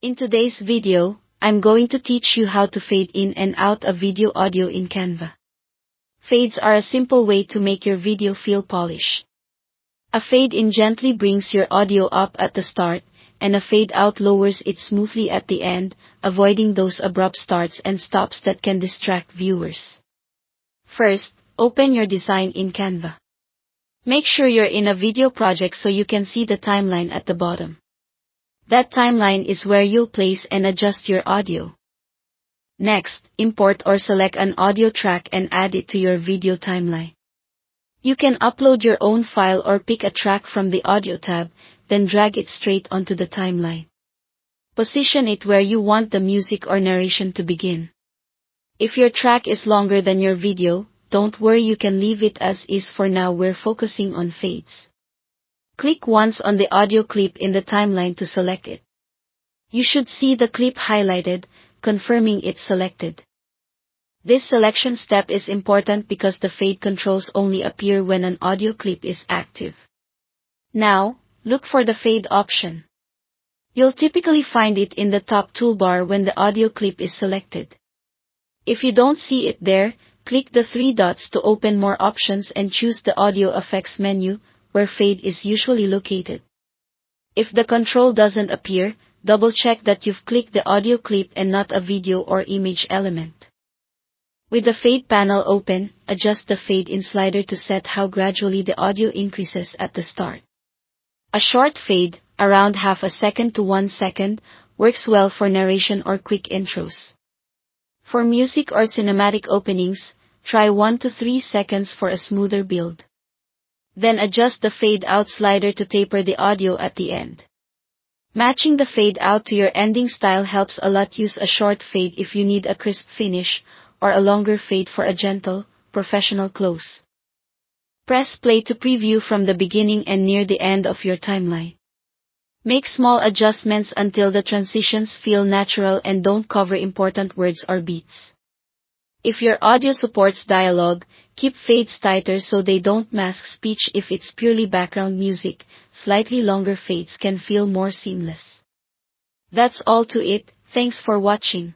In today's video, I'm going to teach you how to fade in and out a video audio in Canva. Fades are a simple way to make your video feel polished. A fade in gently brings your audio up at the start, and a fade out lowers it smoothly at the end, avoiding those abrupt starts and stops that can distract viewers. First, open your design in Canva. Make sure you're in a video project so you can see the timeline at the bottom. That timeline is where you'll place and adjust your audio. Next, import or select an audio track and add it to your video timeline. You can upload your own file or pick a track from the audio tab, then drag it straight onto the timeline. Position it where you want the music or narration to begin. If your track is longer than your video, don't worry, you can leave it as is. For now we're focusing on fades. Click once on the audio clip in the timeline to select it. You should see the clip highlighted, confirming it's selected. This selection step is important because the fade controls only appear when an audio clip is active. Now, look for the fade option. You'll typically find it in the top toolbar when the audio clip is selected. If you don't see it there, click the three dots to open more options and choose the audio effects menu, where fade is usually located. If the control doesn't appear, double-check that you've clicked the audio clip and not a video or image element. With the fade panel open, adjust the fade in slider to set how gradually the audio increases at the start. A short fade, around half a second to 1 second, works well for narration or quick intros. For music or cinematic openings, try 1 to 3 seconds for a smoother build. Then adjust the fade out slider to taper the audio at the end. Matching the fade out to your ending style helps a lot. Use a short fade if you need a crisp finish, or a longer fade for a gentle, professional close. Press play to preview from the beginning and near the end of your timeline. Make small adjustments until the transitions feel natural and don't cover important words or beats. If your audio supports dialogue, keep fades tighter so they don't mask speech. If it's purely background music, slightly longer fades can feel more seamless. That's all to it. Thanks for watching.